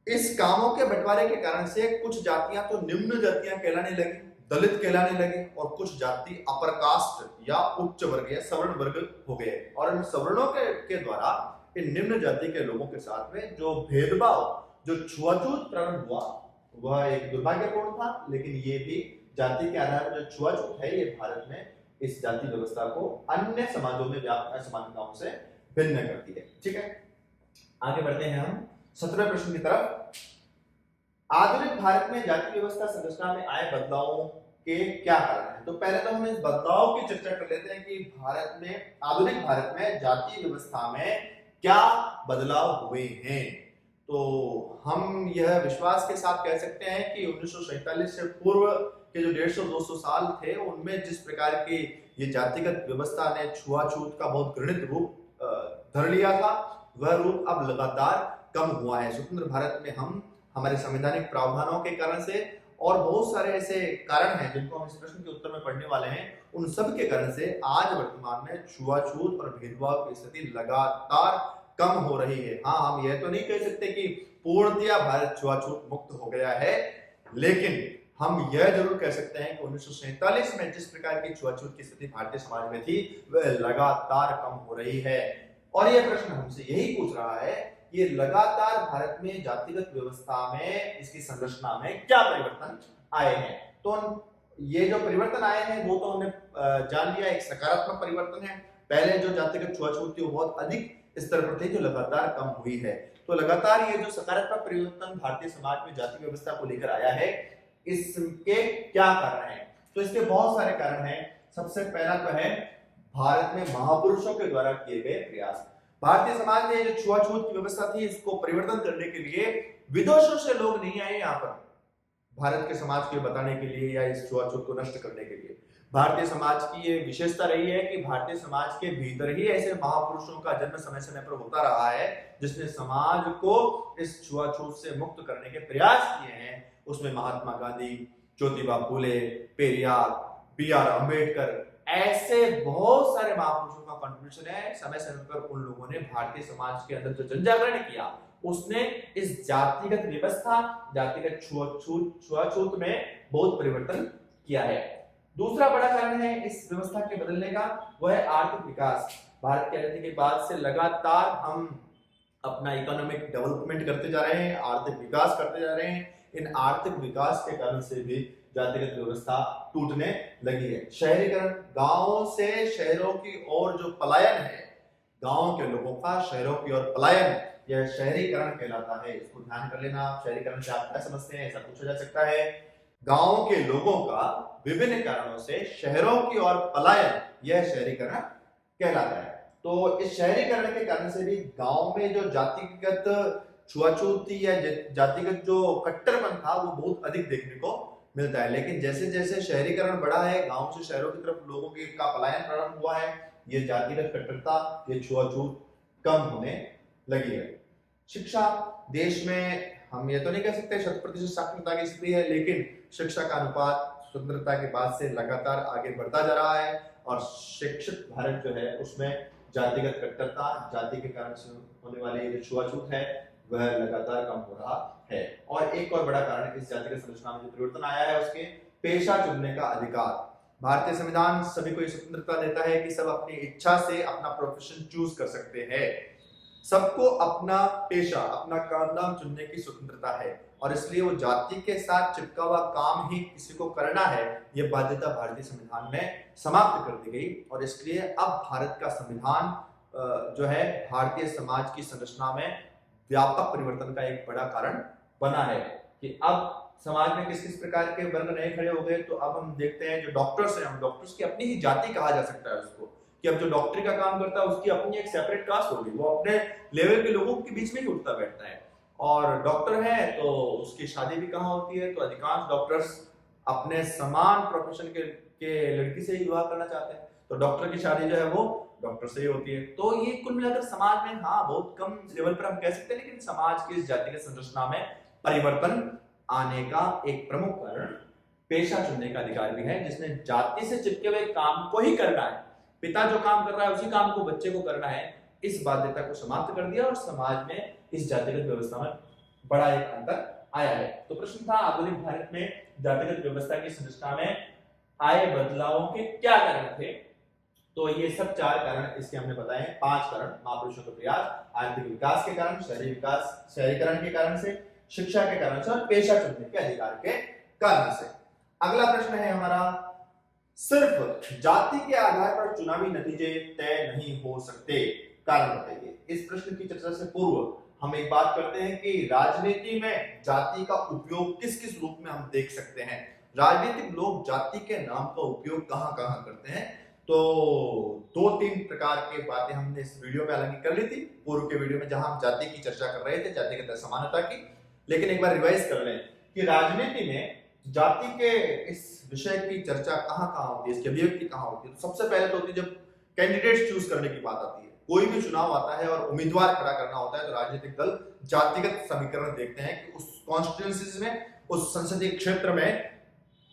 इस कामों के बंटवारे के कारण से कुछ जातियां तो निम्न जातियां कहलाने लगी, दलित कहलाने लगे, और कुछ जाति अपर कास्ट या उच्च वर्ग या सवर्ण वर्ग हो गए। और इन सवर्णों के द्वारा इन निम्न जाति के लोगों के साथ में जो भेदभाव, जो छुआछूत प्रारंभ हुआ, वह एक दुर्भाग्यपूर्ण था। लेकिन ये भी जाति के आधार पर जो छुआछूत है, ये भारत में इस जाति व्यवस्था को अन्य समाजों में व्याप्त असमानताओं से भिन्न करती है। ठीक है, आगे बढ़ते हैं हम 17वें प्रश्न की तरफ। आधुनिक भारत में जाति व्यवस्था संरचना में आए बदलावों के क्या कारण हैं? तो पहले तो हम इस बदलाव की चर्चा कर लेते हैं कि भारत में, आधुनिक भारत में जाति व्यवस्था में क्या बदलाव हुए हैं। तो हम यह विश्वास के साथ कह सकते हैं कि 1947 से पूर्व के जो 150-200 साल थे, उनमें जिस प्रकार की ये जातिगत व्यवस्था ने छुआछूत का बहुत घृणित रूप धर लिया था, वह रूप अब लगातार कम हुआ है। स्वतंत्र भारत में हम हमारे संवैधानिक प्रावधानों के कारण से, और बहुत सारे ऐसे कारण हैं जिनको हम इस प्रश्न के उत्तर में पढ़ने वाले हैं, उन सब के कारण से आज वर्तमान में छुआछूत और भेदभाव की स्थिति लगातार कम हो रही है। हाँ, हम यह तो नहीं कह सकते कि पूर्णतया भारत छुआछूत मुक्त हो गया है, लेकिन हम यह जरूर कह सकते हैं कि 1947 में जिस प्रकार की छुआछूत की स्थिति भारतीय समाज में थी, वह लगातार कम हो रही है। और यह प्रश्न हमसे यही पूछ रहा है, ये लगातार भारत में जातिगत व्यवस्था में, इसकी संरचना में क्या परिवर्तन आए हैं। तो ये जो परिवर्तन आए हैं वो तो हमने जान लिया, एक सकारात्मक परिवर्तन है। पहले जो जातिगत छुआछूत थी वो बहुत अधिक स्तर पर थी, जो लगातार कम हुई है। तो लगातार ये जो सकारात्मक परिवर्तन भारतीय समाज में जाति व्यवस्था को लेकर आया है, इसके क्या कारण हैं? तो इसके बहुत सारे कारण हैं। सबसे पहला तो है भारत में महापुरुषों के द्वारा किए गए प्रयास। भारतीय समाज में जो छुआछूत की व्यवस्था थी, इसको परिवर्तन करने के लिए विदेशों से लोग नहीं आए यहाँ पर भारत के समाज को बताने के लिए या इस छुआछूत को नष्ट करने के लिए। भारतीय समाज की ये विशेषता रही है कि भारतीय समाज के भीतर ही ऐसे महापुरुषों का जन्म समय समय पर होता रहा है, जिसने समाज को इस छुआछूत से मुक्त करने के प्रयास किए हैं। उसमें महात्मा गांधी, ज्योतिबा फूले, पेरियार, बी.आर. अम्बेडकर, ऐसे बहुत सारे महापुरुषों का कंट्रीब्यूशन है। समय समय पर उन लोगों ने भारतीय समाज के अंदर जो जनजागरण किया, उसने इस जातिगत व्यवस्था, जातिगत छुआछूत में बहुत परिवर्तन किया है। दूसरा बड़ा कारण है इस व्यवस्था के बदलने का, वह है आर्थिक विकास। भारत के आजादी के बाद से लगातार हम अपना इकोनॉमिक डेवलपमेंट करते जा रहे हैं, आर्थिक विकास करते जा रहे हैं। इन आर्थिक विकास के कारण से भी जातिगत व्यवस्था टूटने लगी है। शहरीकरण, गांवों से शहरों की ओर जो पलायन है, गांव के लोगों का शहरों की ओर पलायन, यह शहरीकरण कहलाता है। इसको ध्यान कर लेना। शहरीकरण से आप क्या समझते हैं, ऐसा पूछा जा सकता है। गांव के लोगों का विभिन्न कारणों से शहरों की ओर पलायन, यह शहरीकरण कहलाता है। तो इस शहरीकरण के कारण से भी गांव में जो जातिगत छुआछूत थी या जातिगत जो कट्टरपन था, वो बहुत अधिक देखने को मिलता है। लेकिन जैसे जैसे शहरीकरण बढ़ा है, गांव से शहरों की तरफ लोगों का पलायन प्रारंभ हुआ है, ये जातिगत कट्टरता, ये छुआछूत कम होने लगी है। शिक्षा देश में हम ये तो नहीं कह सकते 100% साक्षरता की स्थिति है, लेकिन शिक्षा का अनुपात स्वतंत्रता के बाद से लगातार आगे बढ़ता जा रहा है और शिक्षित भारत जो है उसमें जातिगत कट्टरता, जाति के कारण से होने वाली जो छुआछूत है वह लगातार कम हो रहा है। और एक और बड़ा कारण इस जातिगत संरचना में जो परिवर्तन आया है उसके पेशा चुनने का अधिकार। भारतीय संविधान सभी को स्वतंत्रता देता है कि सब अपनी इच्छा से अपना प्रोफेशन चूज कर सकते हैं। सबको अपना पेशा, अपना काम नाम चुनने की स्वतंत्रता है और इसलिए वो जाति के साथ चिपका हुआ काम ही किसी को करना है, ये बाध्यता भारतीय संविधान में समाप्त कर दी गई। और इसलिए अब भारत का संविधान जो है भारतीय समाज की संरचना में व्यापक परिवर्तन का एक बड़ा कारण बना है कि अब समाज में किस किस प्रकार के वर्ग नए खड़े हो गए। तो अब हम देखते हैं जो डॉक्टर्स हैं, हम डॉक्टर्स की अपनी ही जाति कहा जा सकता है उसको, कि अब जो डॉक्टरी का काम करता है उसकी अपनी एक सेपरेट कास्ट होगी, वो अपने लेवल के लोगों के बीच में ही उठता बैठता है। और डॉक्टर है तो उसकी शादी भी कहाँ होती है, तो अधिकांश डॉक्टर्स अपने समान प्रोफेशन के लड़की से ही विवाह करना चाहते हैं, तो डॉक्टर की शादी जो है वो डॉक्टर से ही होती है। तो ये कुल मिलाकर समाज में हाँ बहुत कम लेवल पर हम कह सकते हैं, लेकिन समाज की इस जातिगत संरचना में परिवर्तन आने का एक प्रमुख कारण पेशा चुनने का अधिकार भी है, जिसने जाति से चिपके हुए काम को ही करना है, पिता जो काम कर रहा है उसी काम को बच्चे को करना है, इस बाध्यता को समाप्त कर दिया और समाज में इस जातिगत व्यवस्था में बड़ा एक अंतर आया है। तो प्रश्न था आधुनिक भारत में जातिगत व्यवस्था की संरचना में आए बदलावों के क्या कारण थे। तो ये सब 4 कारण इसके हमने बताए हैं। 5 कारण: महापुरुषों का प्रयास, आर्थिक विकास के कारण, शहरी विकास शहरीकरण के कारण से, शिक्षा के कारण से और पेशा चुनने के अधिकार के कारण से। अगला प्रश्न है हमारा, सिर्फ जाति के आधार पर चुनावी नतीजे तय नहीं हो सकते, कारण बताइए। इस प्रश्न की चर्चा से पूर्व हम एक बात करते हैं कि राजनीति में जाति का उपयोग किस किस रूप में हम देख सकते हैं। राजनीतिक लोग जाति के नाम का उपयोग कहां कहां करते हैं, तो 2-3 प्रकार की बातें हमने इस वीडियो में हालांकि कर ली थी पूर्व के वीडियो में, जहां हम जाति की चर्चा कर रहे थे, जातिगत असमानता की। लेकिन एक बार रिवाइज कर लें कि राजनीति में जाति के इस विषय की चर्चा कहां कहां होती है, इसकी अभिव्यक्ति कहां होती है। तो सबसे पहले तो होती है जब कैंडिडेट चूज करने की बात आती है, कोई भी चुनाव आता है और उम्मीदवार खड़ा करना होता है, तो राजनीतिक दल जातिगत समीकरण देखते हैं कि उस कॉन्स्टिट्यूएंसीज में, उस संसदीय क्षेत्र में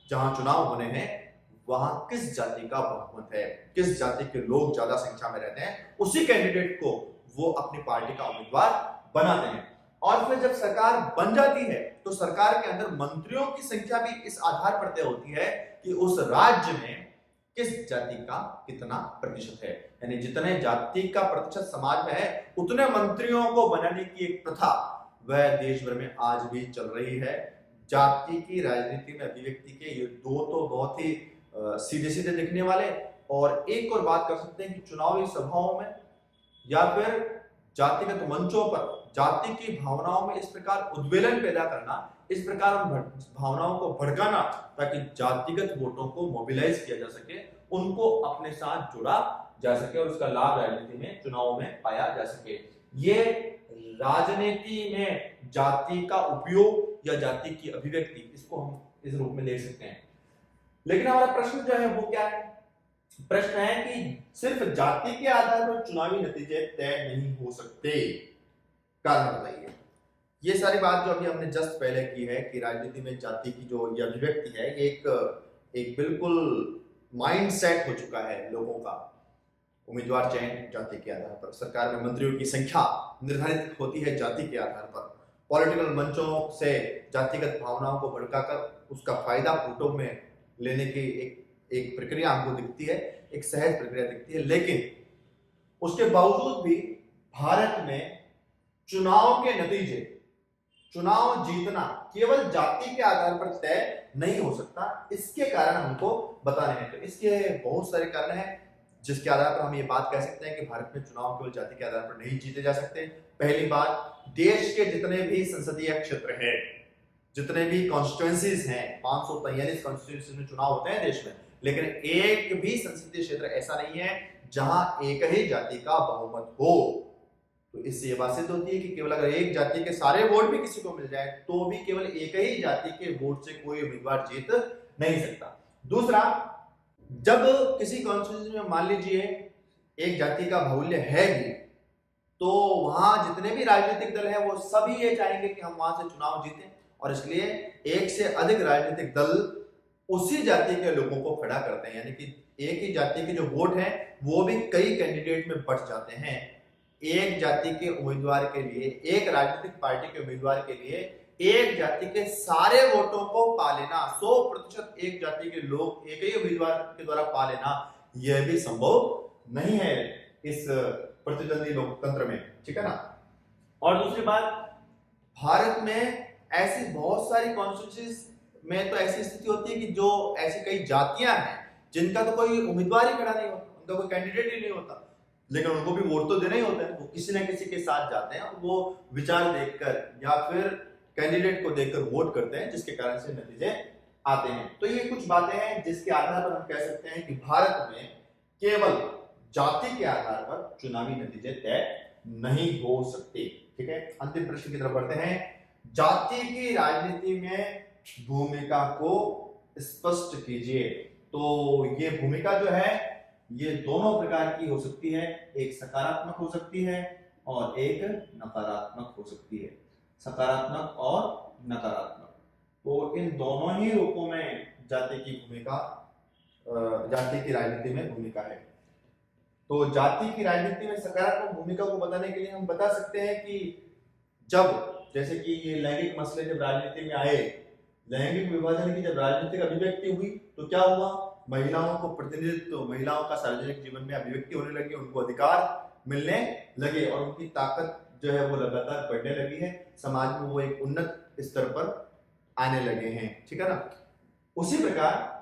जहां चुनाव होने हैं वहां किस जाति का बहुमत है, किस जाति के लोग ज्यादा संख्या में रहते हैं, उसी कैंडिडेट को वो अपनी पार्टी का उम्मीदवार बनाते हैं। और फिर जब सरकार बन जाती है तो सरकार के अंदर मंत्रियों की संख्या भी इस आधार पर तय होती है कि उस राज्य में किस जाति का कितना प्रतिशत है, यानी जितने जाति का प्रतिशत समाज में है उतने मंत्रियों को बनाने की एक प्रथा वह देश भर में आज भी चल रही है। जाति की राजनीति में अभिव्यक्ति के ये 2 तो बहुत ही सीधे सीधे दिखने वाले, और एक और बात कर सकते हैं कि चुनावी सभाओं में या फिर जातिगत मंचों पर जाति की भावनाओं में इस प्रकार उद्वेलन पैदा करना, इस प्रकार उन भावनाओं को भड़काना ताकि जातिगत वोटों को मोबिलाइज किया जा सके, उनको अपने साथ जोड़ा जा सके और उसका लाभ राजनीति में चुनाव में पाया जा सके। ये राजनीति में जाति का उपयोग या जाति की अभिव्यक्ति, इसको हम इस रूप में देख सकते हैं। लेकिन हमारा प्रश्न जो है वो क्या है, प्रश्न है कि सिर्फ जाति के आधार पर चुनावी नतीजे तय नहीं हो सकते, कारण बताइए। ये सारी बात जो अभी हमने जस्ट पहले की है कि राजनीति में जाति की जो ये अभिव्यक्ति है, ये एक बिल्कुल माइंड सेट हो चुका है लोगों का। उम्मीदवार चयन जाति के आधार पर, सरकार में मंत्रियों की संख्या निर्धारित होती है जाति के आधार पर, पॉलिटिकल मंचों से जातिगत भावनाओं को भड़काकर उसका फायदा वोटों में लेने की एक प्रक्रिया हमको दिखती है, एक सहज प्रक्रिया दिखती है। लेकिन उसके बावजूद भी भारत में चुनाव के नतीजे, चुनाव जीतना केवल जाति के आधार पर तय नहीं हो सकता। इसके कारण हमको बताने हैं, तो इसके बहुत सारे कारण हैं जिसके आधार पर हम ये बात कह सकते हैं कि भारत में चुनाव केवल जाति के आधार पर नहीं जीते जा सकते। पहली बात, देश के जितने भी संसदीय क्षेत्र है, जितने भी कॉन्स्टिट्यूएंसीज हैं, 543 कॉन्स्टिट्यूएंसी में चुनाव होते हैं देश में, लेकिन एक भी संसदीय क्षेत्र ऐसा नहीं है जहां एक ही जाति का बहुमत हो। तो इससे ये बात सिद्ध होती है कि केवल अगर एक जाति के सारे वोट भी किसी को मिल जाए तो भी केवल एक ही जाति के वोट से कोई उम्मीदवार जीत नहीं सकता। दूसरा, जब किसी कॉन्स्टिट्यूएंसी में मान लीजिए एक जाति का बाहुल्य है भी, तो वहां जितने भी राजनीतिक दल हैं वो सभी ये चाहेंगे कि हम वहां से चुनाव जीतें, और इसलिए एक से अधिक राजनीतिक दल उसी जाति के लोगों को खड़ा करते हैं, यानी कि एक ही जाति के जो वोट हैं वो भी कई कैंडिडेट में बंट जाते हैं। एक जाति के उम्मीदवार के लिए, एक राजनीतिक पार्टी के उम्मीदवार के लिए एक जाति के सारे वोटों को पा लेना, 100% एक जाति के लोग एक ही उम्मीदवार के द्वारा पा लेना, यह भी संभव नहीं है इस प्रतिद्वंदी लोकतंत्र में, ठीक है ना। और दूसरी बात, भारत में ऐसी बहुत सारी कॉन्स्टिट्यूंसीज में तो ऐसी स्थिति होती है कि जो ऐसी कई जातियां हैं जिनका तो कोई उम्मीदवार ही खड़ा नहीं होता, उनका कोई कैंडिडेट ही नहीं होता, लेकिन उनको भी वोट तो देना ही होता है। वो किसी न किसी के साथ जाते हैं, वो विचार देखकर या फिर कैंडिडेट को देखकर वोट करते हैं, जिसके कारण से नतीजे आते हैं। तो ये कुछ बातें हैं जिसके आधार पर हम कह सकते हैं कि भारत में केवल जाति के आधार पर चुनावी नतीजे तय नहीं हो सकते, ठीक है। अंतिम प्रश्न की तरफ बढ़ते हैं। जाति की राजनीति में भूमिका को स्पष्ट कीजिए। तो ये भूमिका जो है ये दोनों प्रकार की हो सकती है, एक सकारात्मक हो सकती है और एक नकारात्मक हो सकती है, सकारात्मक और नकारात्मक। तो इन दोनों ही रूपों में जाति की भूमिका, जाति की राजनीति में भूमिका है। तो जाति की राजनीति में सकारात्मक भूमिका को बताने के लिए हम बता सकते हैं कि जब, जैसे कि ये लैंगिक मसले जब राजनीति में आए, लैंगिक विभाजन की जब राजनीतिक अभिव्यक्ति हुई तो क्या हुआ, महिलाओं को प्रतिनिधित्व, महिलाओं का सार्वजनिक जीवन में अभिव्यक्ति होने लगी, उनको अधिकार मिलने लगे और उनकी ताकत जो है वो लगातार बढ़ने लगी है, समाज में वो एक उन्नत स्तर पर आने लगे हैं, ठीक है ना। उसी प्रकार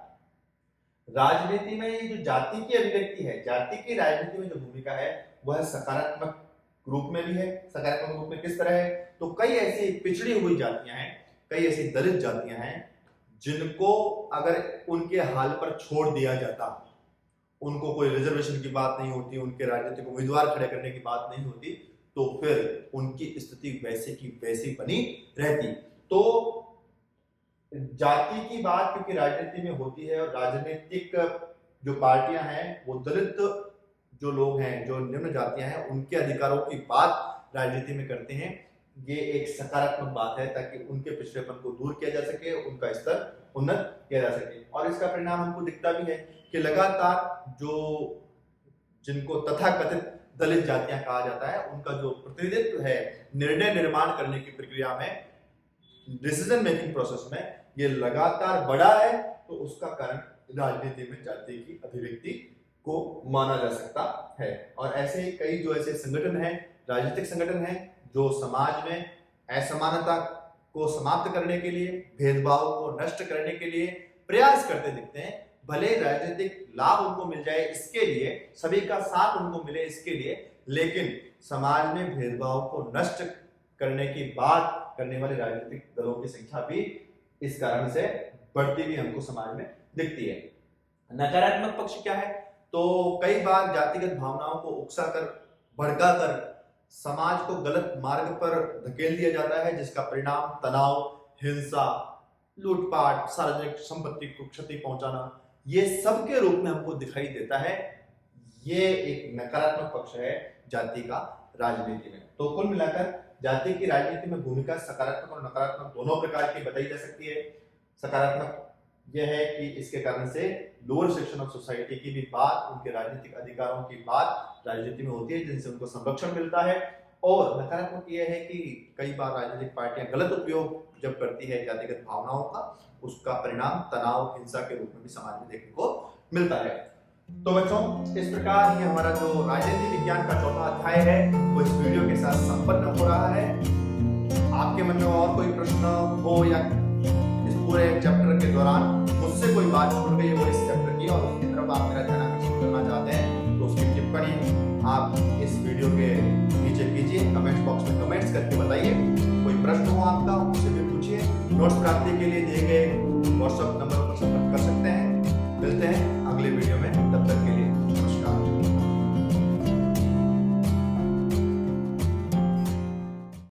राजनीति में ये जो जाति की अभिव्यक्ति है, जाति की राजनीति में जो भूमिका है वह सकारात्मक रूप में भी है। सकारात्मक रूप में किस तरह है, तो कई ऐसी पिछड़ी हुई जातियां हैं, कई ऐसी दलित जातियां हैं जिनको अगर उनके हाल पर छोड़ दिया जाता, उनको कोई रिजर्वेशन की बात नहीं होती, उनके राजनीतिक उम्मीदवार खड़े करने की बात नहीं होती, तो फिर उनकी स्थिति वैसे की वैसी बनी रहती। तो जाति की बात क्योंकि राजनीति में होती है और राजनीतिक जो पार्टियां हैं वो दलित जो लोग हैं, जो निम्न जातियां हैं, उनके अधिकारों की बात राजनीति में करते हैं, ये एक सकारात्मक बात है ताकि उनके पिछड़ेपन को दूर किया जा सके, उनका स्तर उन्नत किया जा सके। और इसका परिणाम हमको दिखता भी है कि लगातार जो जिनको तथाकथित दलित जातियां कहा जाता है, उनका जो प्रतिनिधित्व है निर्णय निर्माण करने की प्रक्रिया में, डिसीजन मेकिंग प्रोसेस में, ये लगातार बढ़ा है। तो उसका कारण राजनीति में जाति की अभिव्यक्ति को माना जा सकता है। और ऐसे ही कई जो ऐसे संगठन हैं, राजनीतिक संगठन हैं, जो समाज में असमानता को समाप्त करने के लिए, भेदभाव को नष्ट करने के लिए प्रयास करते दिखते हैं। भले राजनीतिक लाभ उनको मिल जाए इसके लिए, सभी का साथ उनको मिले इसके लिए, लेकिन समाज में भेदभाव को नष्ट करने की बात करने वाले राजनीतिक दलों की संख्या भी इस कारण से बढ़ती भी हमको समाज में दिखती है। नकारात्मक पक्ष क्या है, तो कई बार जातिगत भावनाओं को उकसाकर, भड़काकर समाज को गलत मार्ग पर धकेल दिया जाता है, जिसका परिणाम तनाव, हिंसा, लूटपाट, सार्वजनिक संपत्ति को क्षति पहुंचाना, ये सब के रूप में हमको दिखाई देता है। ये एक नकारात्मक पक्ष है जाति का राजनीति में। तो कुल मिलाकर जाति की राजनीति में भूमिका सकारात्मक और नकारात्मक दोनों प्रकार की बताई जा सकती है। सकारात्मक यह है कि इसके कारण से लोअर सेक्शन ऑफ सोसाइटी की भी बात, उनके राजनीतिक अधिकारों की बात राजनीति में होती है, जिनसे उनको संरक्षण मिलता है। और नकारात्मक यह है कि कई बार राजनीतिक पार्टियां गलत उपयोग जब करती है जातिगत भावनाओं का, उसका परिणाम तनाव, हिंसा के रूप में भी समाज में देखने को मिलता है। तो बच्चों, इस प्रकार ये हमारा जो राजनीति विज्ञान का चौथा अध्याय है वो इस वीडियो के साथ संपन्न हो रहा है। आपके मन में और कोई प्रश्न हो या इस पूरे चैप्टर के दौरान मुझसे कोई बात छूट गई हो इस चैप्टर की और उसकी तरफ आप मेरा ध्यान आकर्षित करना चाहते हैं, तो उसकी टिप्पणी आप इस वीडियो के नीचे कीजिए, कमेंट बॉक्स में कमेंट्स करके बताइए। कोई प्रश्न हो आपका, उससे भी पूछिए। नोट्स प्राप्ति के लिए दिए गए